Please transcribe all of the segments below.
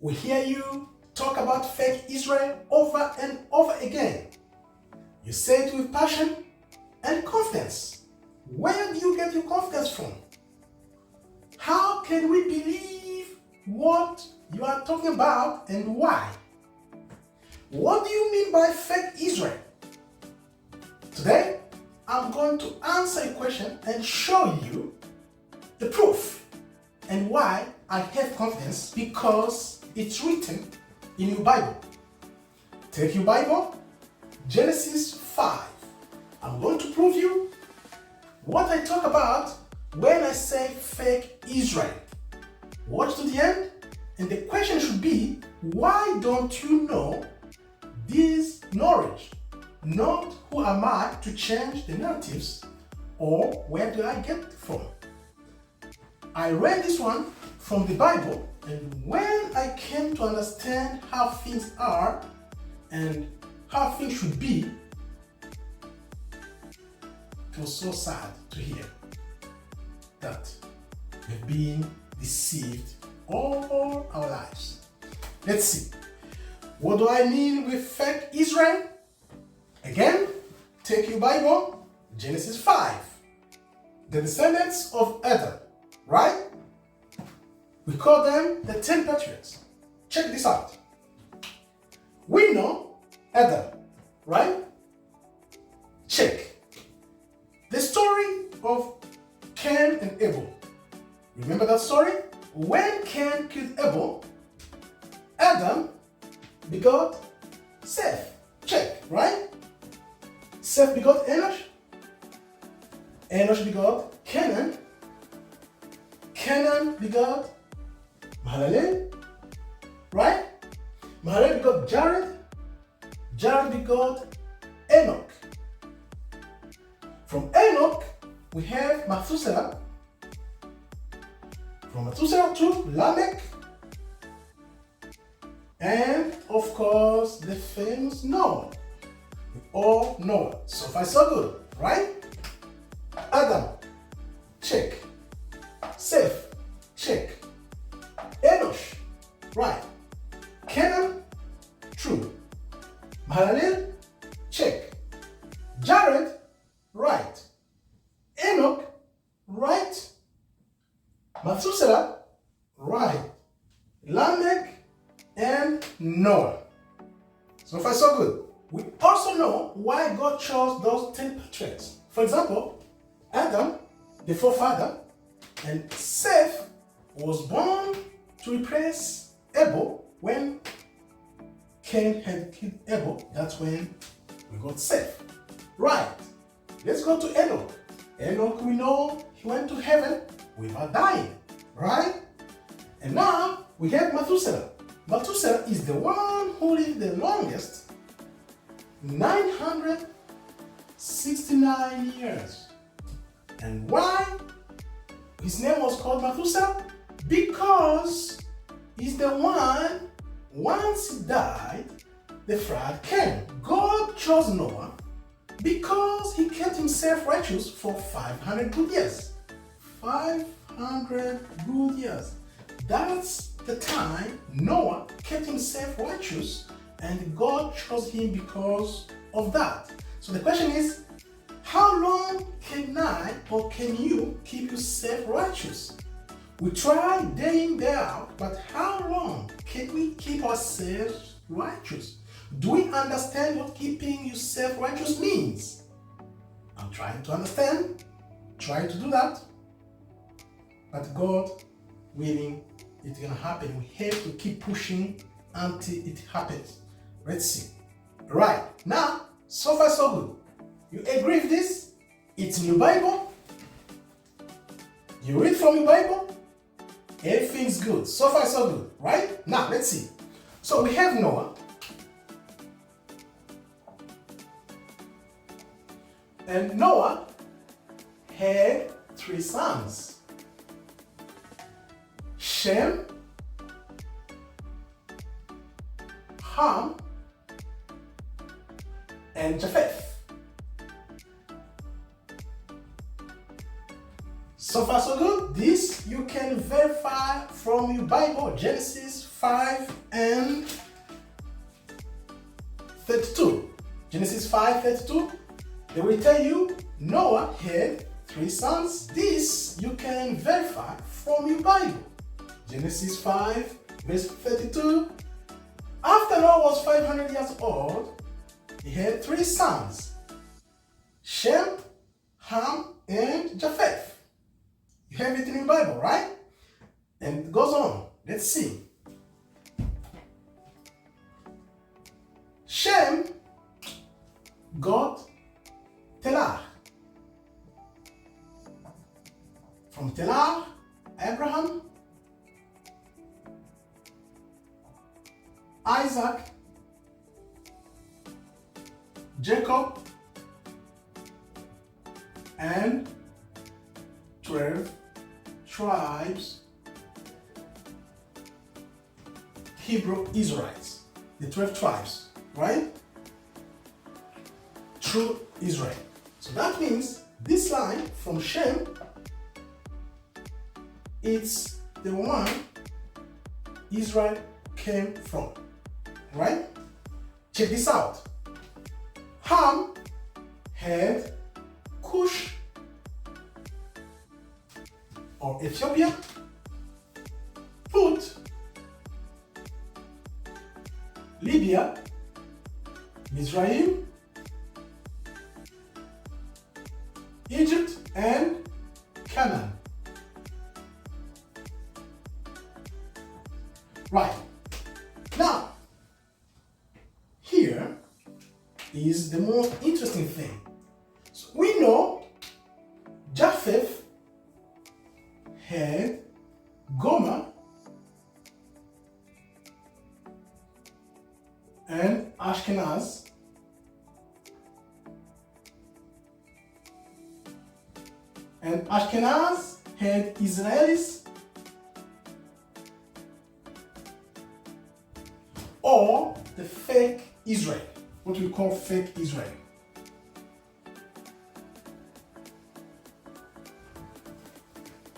We hear you talk about fake Israel over and over again. You say it with passion and confidence. Where do you get your confidence from? How can we believe what you are talking about and why? What do you mean by fake Israel? Today, I'm going to answer a question and show you the proof and why I have confidence, because it's written in your Bible. Take your Bible, Genesis 5. I'm going to prove you what I talk about when I say fake Israel. Watch to the end, and the question should be, why don't you know this knowledge? Not who am I to change the narratives, or where do I get it from? I read this one from the Bible, and when I came to understand how things are and how things should be, it was so sad to hear that we've been deceived all our lives. Let's see. What do I mean with fake Israel? Again, take your Bible, Genesis 5. The descendants of Adam, right? We call them the 10 patriarchs. Check this out. We know Adam, right? Check. The story of Cain and Abel. Remember that story? When Cain killed Abel, Adam begot Seth. Check, right? Seth begot Enosh. Enosh begot Canaan. Canaan begot Mahalalel, right? Mahalalel begot Jared. Jared begot Enoch. From Enoch, we have Methuselah. From Methuselah to Lamech. And of course, the famous Noah. We all know it. So far, so good, right? Adam, check. Seth, check. Enosh, right. Canaan, true. Mahalalel, check. Jared, right. Enoch, right. Methuselah, right. Lamech, and Noah. So far, so good. We also know why God chose those 10 patriarchs. For example, Adam, the forefather, and Seth was born to replace Abel when Cain had killed Abel. That's when we got Seth. Right. Let's go to Enoch. Enoch, we know he went to heaven without dying. Right? And now we have Methuselah. Methuselah is the one who lived the longest, 969 years. And why his name was called Methuselah? Because he's the one, once he died, the flood came. God chose Noah because he kept himself righteous for 500 good years. 500 good years. That's the time Noah kept himself righteous, and God chose him because of that. So the question is, how long can I or can you keep yourself righteous? We try day in, day out, but how long can we keep ourselves righteous? Do we understand what keeping yourself righteous means? I'm trying to understand, trying to do that, but God willing, it's gonna happen. We have to keep pushing until it happens. Let's see. Right, now, so far so good. You agree with this? It's in your Bible. You read from your Bible. Everything's good. So far so good, right? Now, let's see. So we have Noah. And Noah had 3 sons. Shem, Ham, and Japheth. So far so good. This you can verify from your Bible, Genesis 5:32. Genesis 5:32. They will tell you Noah had 3 sons. This you can verify from your Bible. Genesis 5:32. After Noah was 500 years old, he had 3 sons: Shem, Ham, and Japheth. You have it in your Bible, right? And it goes on. Let's see. Shem got Telah. From Telah, Abraham, Isaac, Jacob, and 12 tribes, Hebrew Israelites, the 12 tribes, right? True Israel. So that means this line from Shem, it's the one Israel came from, right? Check this out. Ham had Cush or Ethiopia, Put, Libya, Mizraim, Egypt, and Canaan. Right. Now, here is the most interesting thing. So we know Japheth had Gomer and Ashkenaz, and Ashkenaz had Israelis or the fake Israel, what we call fake Israel.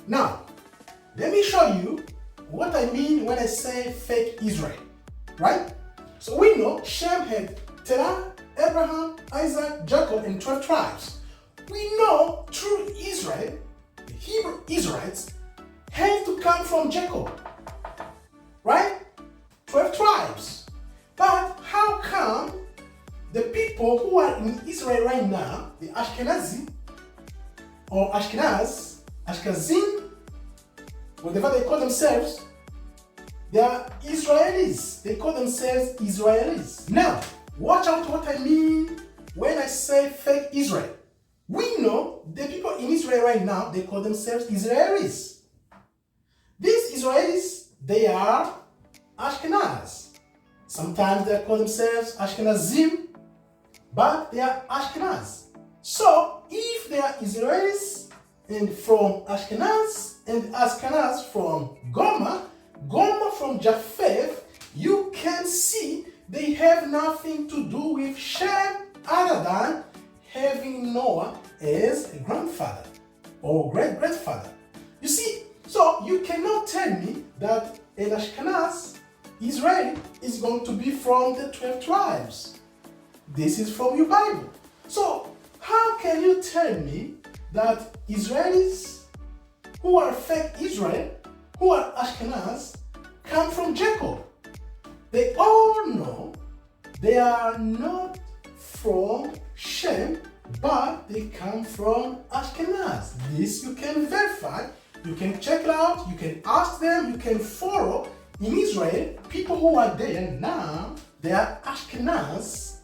Now, let me show you what I mean when I say fake Israel, right? So we know Shem had Terah, Abraham, Isaac, Jacob, and 12 tribes. We know true Israel, the Hebrew Israelites, had to come from Jacob, right? 12 tribes. But how come the people who are in Israel right now, the Ashkenazi or Ashkenazim, whatever they call themselves, they are Israelis. They call themselves Israelis. Now, watch out what I mean when I say fake Israel. We know the people in Israel right now, they call themselves Israelis. These Israelis, they are Ashkenaz. Sometimes they call themselves Ashkenazim, but they are Ashkenaz. So, if they are Israelis and from Ashkenaz, and Ashkenaz from Gomer from Japheth, you can see they have nothing to do with Shem other than having Noah as a grandfather or great-grandfather. You see, so you cannot tell me that an Ashkenaz Israeli is going to be from the 12 tribes. This is from your Bible. So how can you tell me that Israelis who are fake Israel, who are Ashkenaz, come from Jacob? They all know they are not from Shem, but they come from Ashkenaz. This you can verify, you can check it out, you can ask them, you can follow. In Israel, people who are there now, they are Ashkenaz,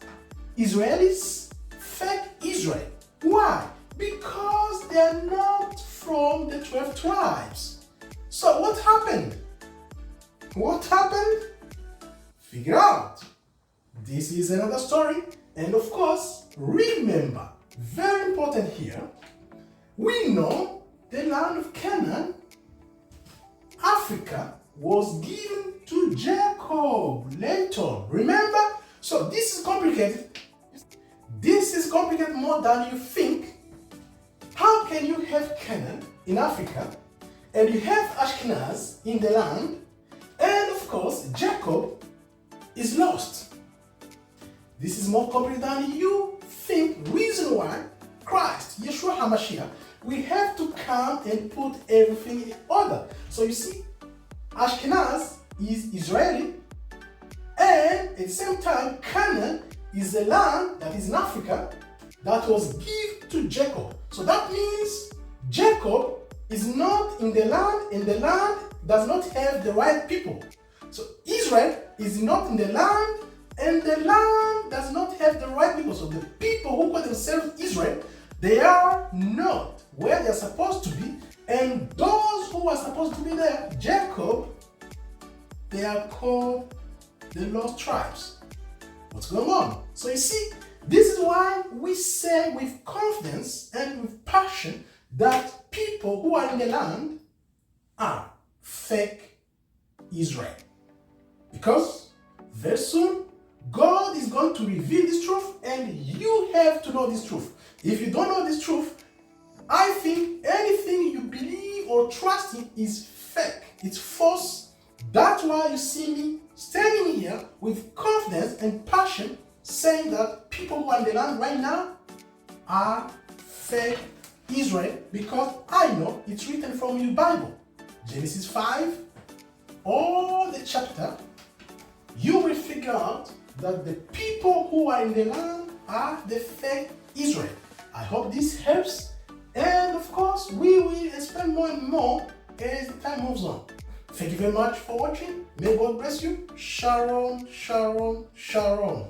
Israelis, fake Israel. Why? Because they are not from the 12 tribes. So what happened? What happened? Figure out. This is another story. And of course, remember, very important here, we know the land of Canaan, Africa, was given to Jacob later. Remember? So this is complicated. This is complicated more than you think. How can you have Canaan in Africa and you have Ashkenaz in the land, and of of course, Jacob is lost. This is more complicated than you think. Reason why Christ, Yeshua HaMashiach, we have to come and put everything in order. So you see, Ashkenaz is Israeli, and at the same time, Canaan is a land that is in Africa that was given to Jacob. So that means Jacob is not in the land, and the land does not have the right people. So Israel is not in the land, and the land does not have the right people. So the people who call themselves Israel, they are not where they are supposed to be, and those who are supposed to be there, Jacob, they are called the lost tribes. What's going on? So you see, this is why we say with confidence and with passion that people who are in the land are fake Israel. Because very soon, God is going to reveal this truth, and you have to know this truth. If you don't know this truth, I think anything you believe or trust in is fake. It's false. That's why you see me standing here with confidence and passion saying that people who are in the land right now are fake Israel, because I know it's written from your Bible. Genesis 5, all the chapter, you will figure out that the people who are in the land are the fake Israel. I hope this helps, and of course we will explain more and more as the time moves on. Thank you very much for watching. May God bless you. Shalom, shalom, shalom.